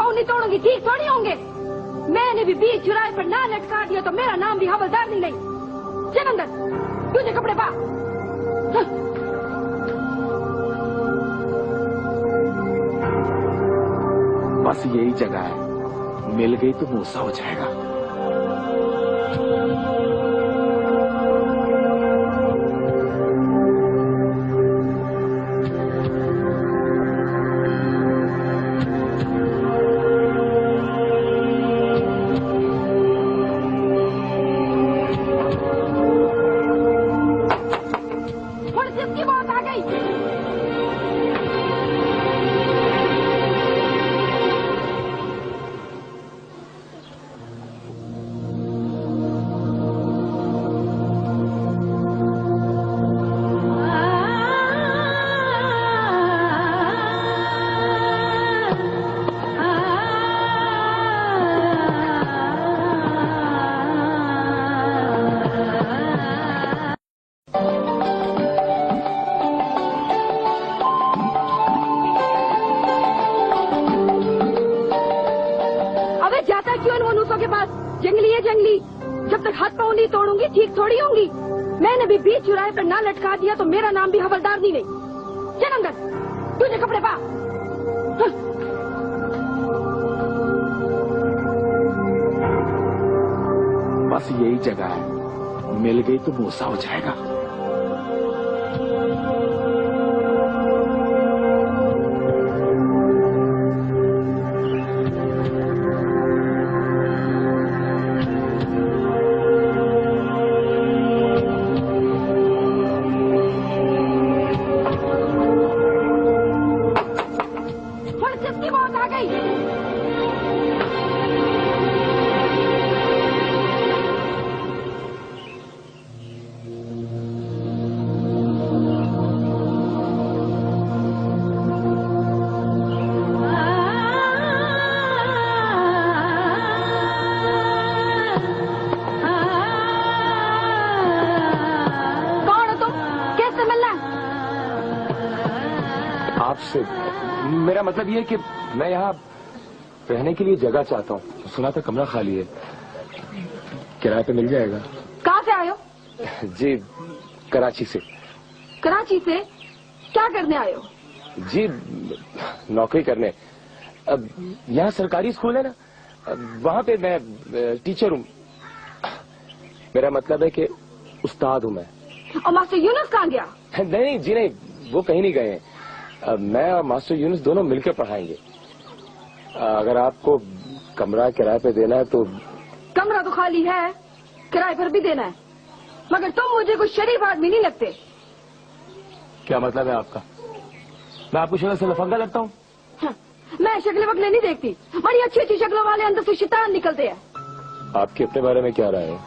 नहीं तोड़ूंगी, ठीक थोड़ी होंगे। मैंने भी बीच चुराए पर ना लटका दिया तो मेरा नाम भी हवलदार नहीं। चल अंदर, तुझे कपड़े पा। बस यही जगह है, मिल गई तो मूसा हो जाएगा। हाथ पाँव नहीं तोड़ूंगी ठीक थोड़ी होंगी। मैंने भी बीच चुराहे पर ना लटका दिया तो मेरा नाम भी हवलदार नहीं। चल अंदर, तुझे कपड़े पा। बस यही जगह है, मिल गई तो मूसा हो जाएगा। मेरा मतलब ये है कि मैं यहाँ रहने के लिए जगह चाहता हूँ। सुना था कमरा खाली है, किराए पे मिल जाएगा? कहाँ से आए हो? जी कराची से। कराची से क्या करने आए हो? जी नौकरी करने। अब यहाँ सरकारी स्कूल है ना, वहाँ पे मैं टीचर हूँ। मेरा मतलब है कि उस्ताद हूँ मैं। और मास्टर यूनुस कहाँ गया? नहीं जी नहीं, वो कहीं नहीं गए हैं। मैं और मास्टर यूनुस दोनों मिलकर पढ़ाएंगे। अगर आपको कमरा किराए पे देना है तो। कमरा तो खाली है, किराए पर भी देना है, मगर तुम मुझे कुछ शरीफ आदमी नहीं लगते। क्या मतलब है आपका? मैं आपको शक्ल से लफंगा लगता हूँ? मैं शक्लें वकलें नहीं देखती, बड़ी अच्छी अच्छी शक्लों वाले अंदर से शैतान निकलते हैं। आपके अपने बारे में क्या राय है?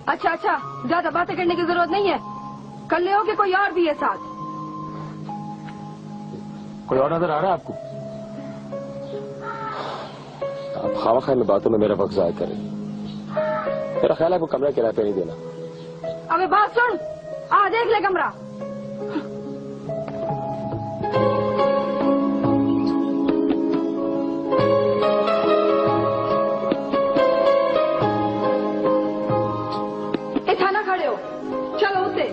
अच्छा अच्छा, ज्यादा बातें करने की जरूरत नहीं है। कर ले हो कि कोई और भी है साथ? कोई और नजर आ रहा है आपको? आप खामखा में बातों में मेरा वक्त जाया करें। मेरा ख्याल है आपको कमरा किराए पे नहीं देना। अबे बात सुन, आ देख ले कमरा। इतना ना खड़े हो, चलो उसे।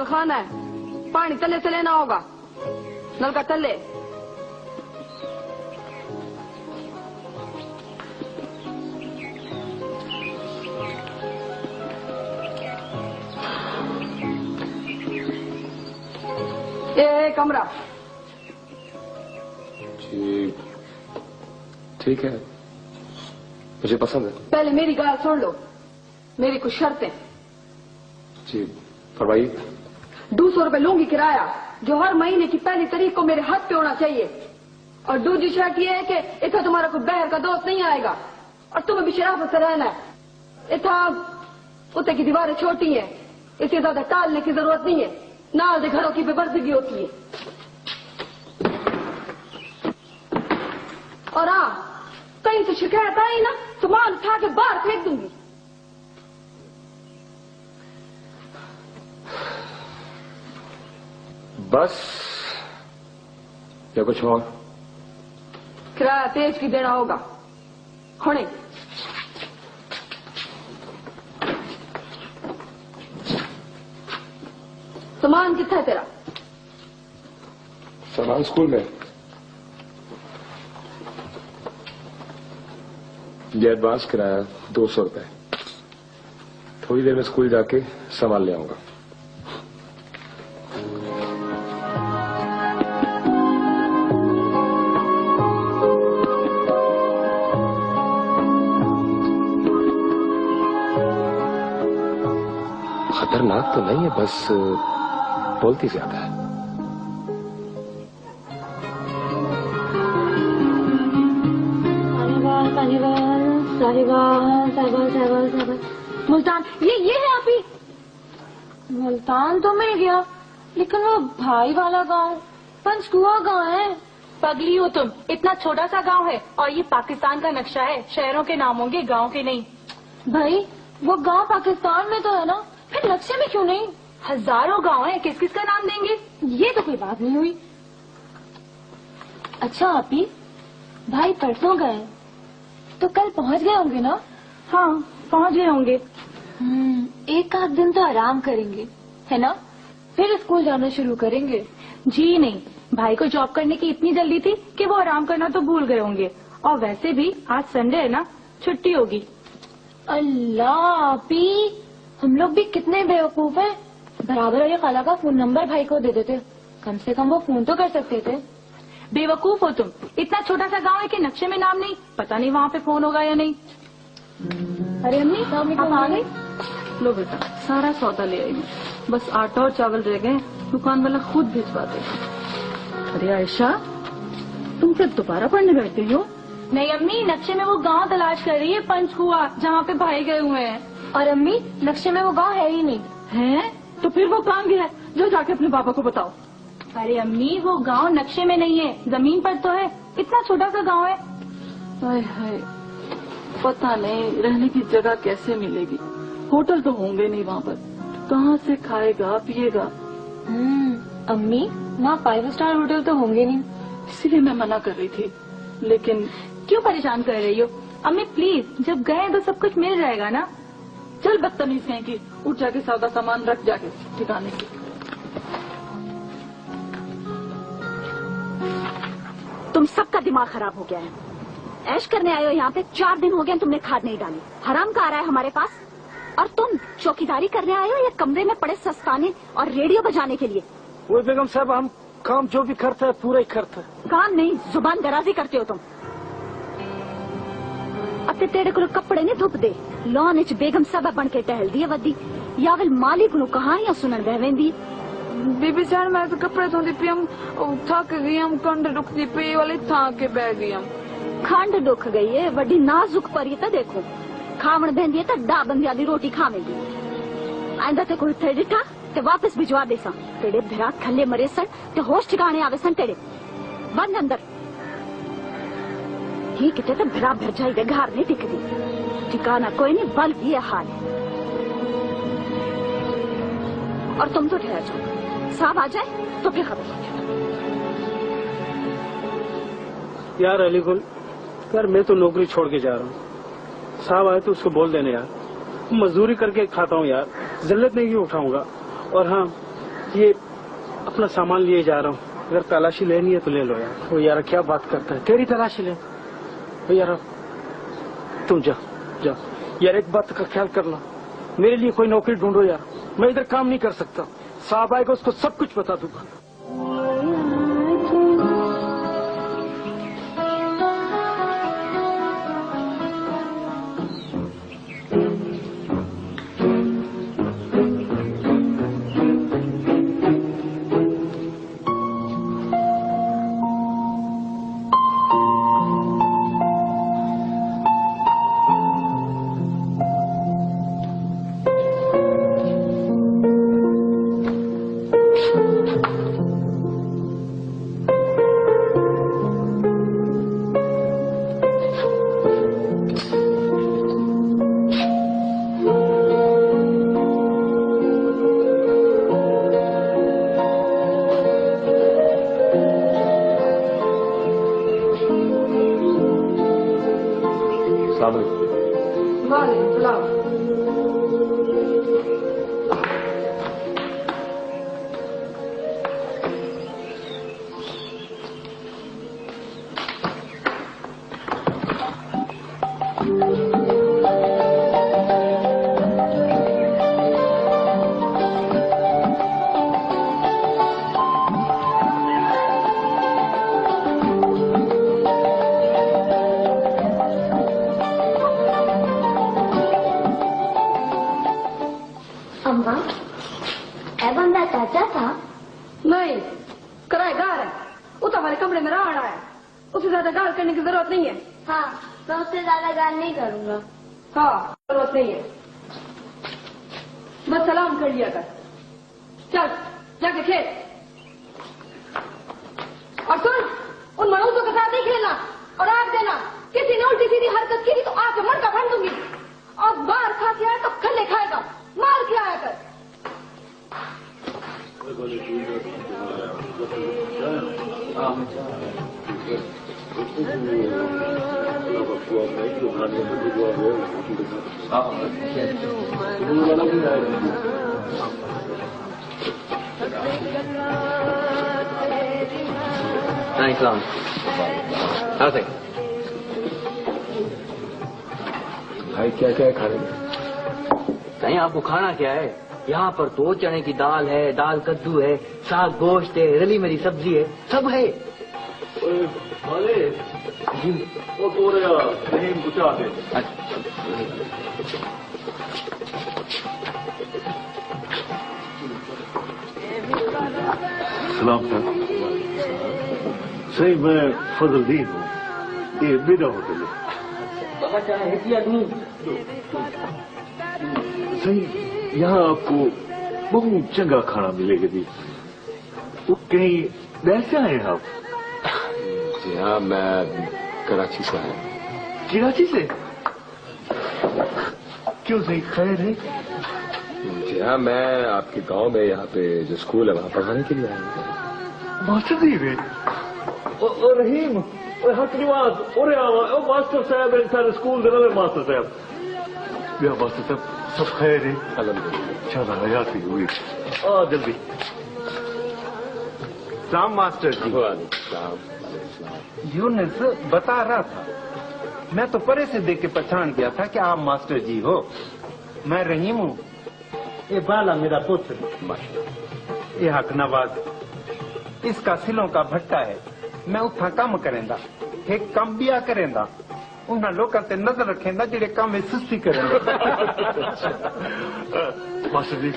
खाना है, पानी तले से लेना होगा, नल का तले। ये कमरा। जी ठीक है, मुझे पसंद है। पहले मेरी गाल सुन लो, मेरी कुछ शर्तें। जी फरमाइए। 200 रुपए लूंगी किराया, जो हर महीने की पहली तारीख को मेरे हाथ पे होना चाहिए। और दूसरी शर्त यह है कि इतना तुम्हारा कोई बहर का दोस्त नहीं आएगा और तुम्हें भी शराफत से रहना है। इतना उते की दीवारें छोटी हैं, इससे ज्यादा टालने की जरूरत नहीं है। नाल दे घरों की बेबर्दगी होती है। और हाँ, कहीं से शिकायत आई ना तो माल उठा के बाहर फेंक दूंगी। बस या कुछ और? किराया तेज की देना होगा। हुणे सामान कितना है तेरा? सामान स्कूल में। ये एडवांस किराया 200 रुपए। थोड़ी देर में स्कूल जाके सामान ले आऊंगा। खतरनाक तो नहीं है, बस बोलती ज्यादा है। मुल्तान, ये है आप ही? मुल्तान तो मिल गया, लेकिन वो भाई वाला गांव पंचकुआ गांव है। पगली हो तुम, इतना छोटा सा गांव है और ये पाकिस्तान का नक्शा है, शहरों के नाम होंगे गांव के नहीं। भाई वो गांव पाकिस्तान में तो है ना, फिर नक्शे में क्यों नहीं? हजारों गांव है, किस किस का नाम देंगे? ये तो कोई बात नहीं हुई। अच्छा आपी, भाई परसों गए तो कल पहुंच गए होंगे ना? हाँ पहुंच गए होंगे। एक आध दिन तो आराम करेंगे है ना, फिर स्कूल जाना शुरू करेंगे। जी नहीं, भाई को जॉब करने की इतनी जल्दी थी कि वो आराम करना तो भूल गए होंगे। और वैसे भी आज संडे है ना, छुट्टी होगी। अल्लाह आपी, हम लोग भी कितने बेवकूफ हैं। बराबर वाली खाला का फोन नंबर भाई को दे देते, कम से कम वो फोन तो कर सकते थे। बेवकूफ हो तुम, इतना छोटा सा गांव है कि नक्शे में नाम नहीं, पता नहीं वहाँ पे फोन होगा या नहीं। अरे अम्मी आप आ गए? लो बेटा, सारा सौदा ले आई मैं, बस आटा और चावल रह गए, दुकान वाला खुद भिजवा देगा। अरे आयशा, तुम फिर दोबारा पढ़ने बैठती हो? नहीं अम्मी, नक्शे में वो गांव तलाश कर रही है, पंचकुआ, जहाँ पे भाई गए हुए हैं। और अम्मी नक्शे में वो गांव है ही नहीं। है तो फिर वो कहाँ गया है? जो जाके अपने पापा को बताओ। अरे अम्मी, वो गांव नक्शे में नहीं है, जमीन पर तो है, इतना छोटा सा गांव है। हाय हाय, पता नहीं रहने की जगह कैसे मिलेगी, होटल तो होंगे नहीं वहाँ पर, कहाँ से खाएगा पिएगा। अम्मी वहाँ 5 स्टार होटल तो होंगे नहीं, इसीलिए मैं मना कर रही थी। लेकिन क्यों परेशान कर रही हो अम्मी? प्लीज, जब गए तो सब कुछ मिल जाएगा ना। चल बदतमीज कहीं की, उठ जाके सादा सामान रख जाके ठिकाने की। तुम सबका दिमाग खराब हो गया है। ऐश करने आए हो यहाँ पे, 4 दिन हो गए तुमने खाद नहीं डाली, हराम का आ रहा है हमारे पास। और तुम चौकीदारी करने आए हो या कमरे में पड़े सस्ताने और रेडियो बजाने के लिए? वो बेगम साहब, हम काम जो भी करता है पूरा ही करता है। काम नहीं, जुबान दराजी करते हो तुम। अब तेरे को कपड़े ने धुप दे, लॉन च बेगम साहब बन के टहल दी वदी, या फिर मालिक नु कहानियां सुनन बहवेंदी। बीबी जान मैं तो कपड़े धोती पी, हम थक गई, हम कंध दुखती पी वाली था के बह गई। हम खंड दुख गई है, वड्डी नाजुक परी तो देखो, खावण बहंदी है तो डा बंदिया दी रोटी खावेंगी। आंदा ते कोई थे डिठा ते वापस भिजवा दे सा, तेरे भिरा थल्ले मरे सन ते होश ठिकाने आवे सन तेरे। बंद अंदर ही किते तो भिरा भर जाएगा, घर नहीं दिखती, ठिकाना कोई नहीं, बल्कि ये हाल है। और तुम तो ठहर जाओ, साहब आ जाए तो फिर खबर। यार अलीगुल, यार मैं तो नौकरी छोड़ के जा रहा हूँ, साहब आए तो उसको बोल देने यार, मजदूरी करके खाता हूँ यार, जिल्लत नहीं उठाऊंगा। और हाँ, ये अपना सामान लिए जा रहा हूँ, अगर तलाशी लेनी है तो ले लो यार। वो यार क्या बात करता है, तेरी तलाशी ले यार, तुम जा जा यार, एक बात का ख्याल करना, मेरे लिए कोई नौकरी ढूंढो यार, मैं इधर काम नहीं कर सकता। साहब आएगा उसको सब कुछ बता दूंगा। चाचा था? नहीं, किराएदार है, ऊपर वाले कमरे में रहा है, उससे ज्यादा गाल करने की जरूरत नहीं है। हाँ, मैं उससे ज्यादा गाल नहीं करूँगा। हाँ, जरूरत नहीं है, बस सलाम कर लिया कर। चल जाके खेल। और सुन, उन मनुष्यों के साथ नहीं खेलना और आग देना। किसी ने उल्टी सीधी हरकत की तो आके मटका भर दूंगी और बाहर खा के आया तो खल्ले खाएगा, मार के आया कर। भाई क्या क्या है खाने में? नहीं, आपको खाना क्या है? यहाँ पर तो चने की दाल है, दाल कद्दू है, साग गोश्त है, रली मेरी सब्जी है, सब है। वो तो नहीं कुछ आते। सलाम सर। सही मैं फजलदीन हूँ, ये बिदा होटल है। सही यहाँ आपको बहुत चंगा खाना मिलेगा जी। वो कहीं वैसे आए हैं आप? जी हाँ, मैं कराची से आया। कराची से? क्यों सही, खैर है? जी हाँ, मैं आपके गांव में यहाँ पे जो स्कूल है वहाँ पढ़ाने के लिए आया हूँ। मास्टर जी वे ओ रहीम ओ हकनीवाद ओरे आवा ओ मास्टर साहब इन सारे स्कूल दे नवे मास्टर साहब। या मास्टर साहब सब खैर है? अल्हम्दुलिल्लाह। चला हयाती हुई। आ जल्दी। सलाम मास्टर जी। यूनिस बता रहा था, मैं तो परे से देख के पहचान गया था कि आप मास्टर जी हो। मैं रहीम हूँ, ये बाला मेरा पुत्र, ये हक नवाज, इसका सिलों का भट्टा है। मैं उठा काम करेंदा, एक कम बिया करेंदा, उन्हें लोगों से नजर रखेंदा जिहड़े काम में सुस्ती करेंदा। मास्टर जी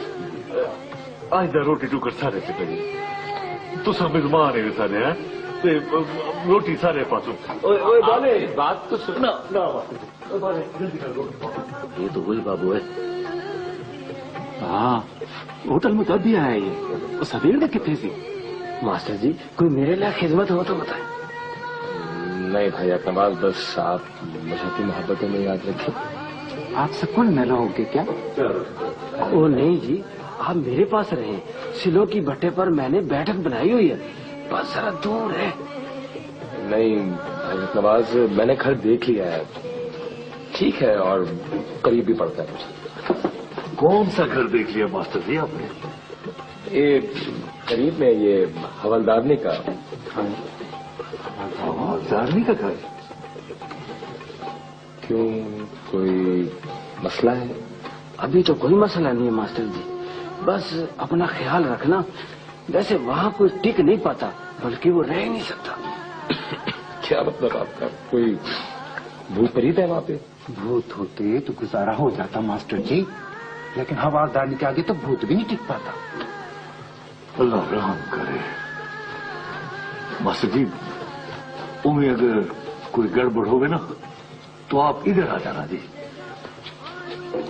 आज दा रोटी टुकर सारे से करी, तुसा मेजमान है सारे हैं, ते रोटी सारे पासों। ओए बाले बात तो सुन। ना मास्टर जी, बाले जल्दी कर रोटी। ये तो वही बाबू है। हाँ, होटल में कब भी आया ये? वो सवेर ने कितने सी? मास्टर जी कोई मेरे लिए खिदमत हो तो बताए। नहीं भाई अकबाल, बस आप मजहबी मोहब्बतों में याद रखें। आप सकून में रहोगे क्या? ओ नहीं जी, आप मेरे पास रहे। सिलों की भट्टे पर मैंने बैठक बनाई हुई है, बस जरा दूर है। नहीं भाई नवाज, मैंने घर देख लिया है, ठीक है, और करीब भी पड़ता है मुझे। कौन सा घर देख लिया मास्टर जी आपने? ये करीब में ये हवलदारनी का। हवलदारनी का घर? क्यों, कोई मसला है? अभी तो कोई मसला नहीं है मास्टर जी, बस अपना ख्याल रखना। वैसे वहाँ कोई टिक नहीं पाता, बल्कि वो रह नहीं सकता। क्या मतलब आपका? कोई भूत प्रेत है वहाँ पे? भूत होते तो गुजारा हो जाता मास्टर जी, लेकिन हवालदारनी के आगे तो भूत भी नहीं टिक पाता। अल्लाह रहम करे। मास्टर जी उन्हें अगर कोई गड़बड़ होवे ना तो आप इधर आ जाना जी।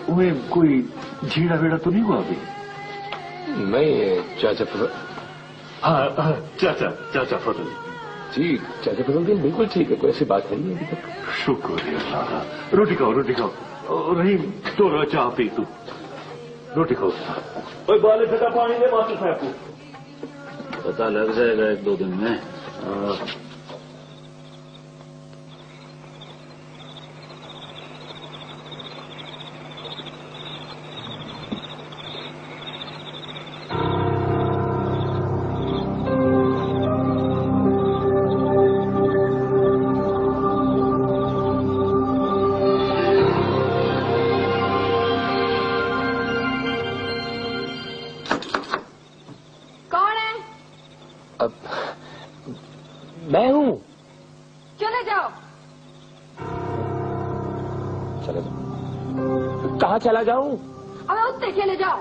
उन्हें कोई झीड़ा वेड़ा तो नहीं हुआ अभी? नहीं चाचा हाँ चाचा फजल जी, चाचा फजलदीन बिल्कुल ठीक है, कोई ऐसी बात है नहीं अभी तक। शुक्र है अल्लाह का। रोटी खाओ। रहीम तो चाह पी तू, रोटी खाओ। ओए बाले ठंडा पानी दे मास्टर साहब को। पता लग जाएगा 1-2 दिन में। मैं हूँ। चले जाओ। चले जाओ? कहाँ चला जाऊँ? अब उत्ते चले जाओ।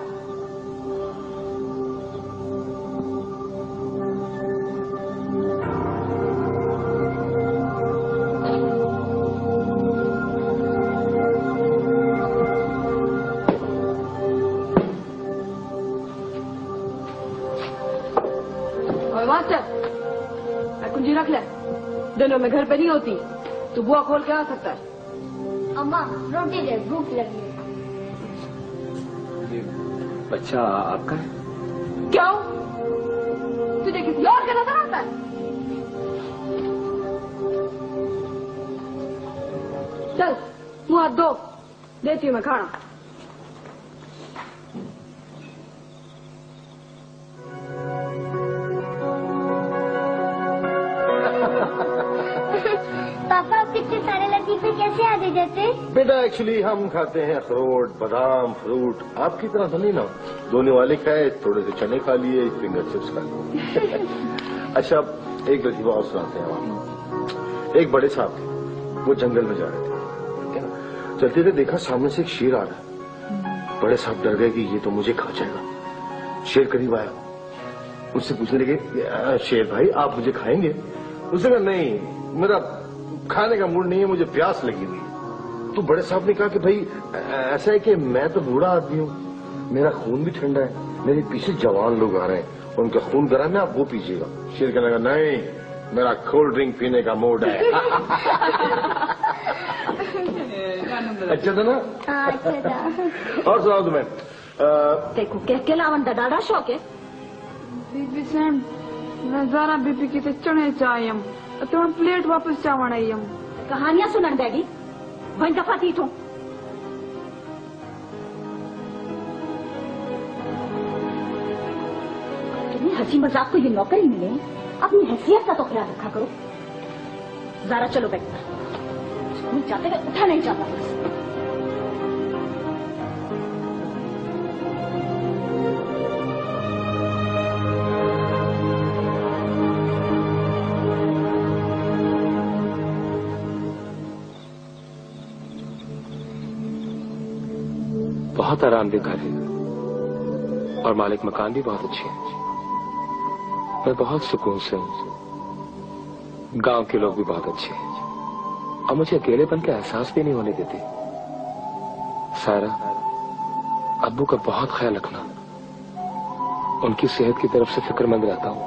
और मास्टर कुंजी रख ले। दिनों में घर पे नहीं होती तो बुआ खोल के आ सकता है। अम्मा रोटी दे, भूख लगी है। बच्चा आपका है? क्यों? तुझे किसी और का नजर आता है? चल मुंह हाथ धो, देती हूँ मैं खाना। पापा आप कितने सारे लतीफे कैसे आ जाते? बेटा एक्चुअली हम खाते हैं अखरोट, बादाम, फ्रूट। आपकी तरह तो नहीं ना, धोने वाले खाए, थोड़े से चने खा लिए, फिंगर चिप्स खा लिए। अच्छा एक लतीफा और सुनाते हैं आप। एक बड़े साहब थे, वो जंगल में जा रहे थे, चलते थे, देखा सामने से एक शेर आ रहा है। बड़े साहब डर गए कि ये तो मुझे खा जाएगा। शेर करीब आया, उससे पूछने लगे, शेर भाई आप मुझे खाएंगे? उसने कहा नहीं, मेरा खाने का मूड नहीं है, मुझे प्यास लगी हुई है। तो बड़े साहब ने कहा कि भाई ऐसा है कि मैं तो बूढ़ा आदमी हूँ, मेरा खून भी ठंडा है, मेरे पीछे जवान लोग आ रहे हैं, उनका खून गर्म है, आप वो पीजिएगा। शेर कहने लगा नहीं, मेरा कोल्ड ड्रिंक पीने का मूड है। अच्छा था ना? अच्छा था। और सुनाओ तुम्हें। देखो क्या लावन का डाढ़ा शौक है। बीबी सेम मैं ज़रा बीबी की ते चने चाहिए तो प्लेट वापस चावण आई हम। कहानियां सुनन डैडी, वही दफा थी तो तुम्हें हंसी मजाक को ये नौकरी मिले, अपनी हैसियत का तो ख्याल रखा करो। जरा चलो बेटा, स्कूल जाते हुए उठा नहीं जाता। बहुत आरामदेह घर है और मालिक मकान भी बहुत अच्छे हैं। मैं बहुत सुकून से हूँ। गांव के लोग भी बहुत अच्छे हैं और मुझे अकेलेपन का एहसास भी नहीं होने देते। सारा, अब्बू का बहुत ख्याल रखना, उनकी सेहत की तरफ से फिक्रमंद रहता हूँ।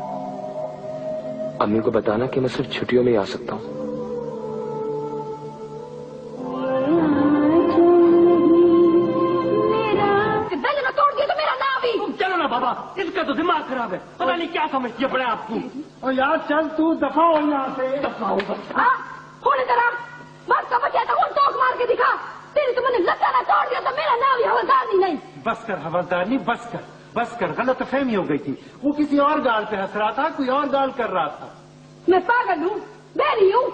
अम्मी को बताना कि मैं सिर्फ छुट्टियों में ही आ सकता हूँ। बाबा इसका तो दिमाग खराब है, पता नहीं क्या समझती है अपने आप को। और यार चल तू दफा हो यहाँ से। दफा हो होने जरा बस का बचा था, टोक मार के दिखा। तेरी तो मैंने लत्ता ना तोड़ दिया तो मेरा नाम ही हवलदारनी नहीं। बस कर हवलदारनी, बस कर गलत फहमी हो गई थी। वो किसी और गाल पे हंस रहा था, कोई और गाल कर रहा था। मैं पागल हूँ, बहरी हूँ।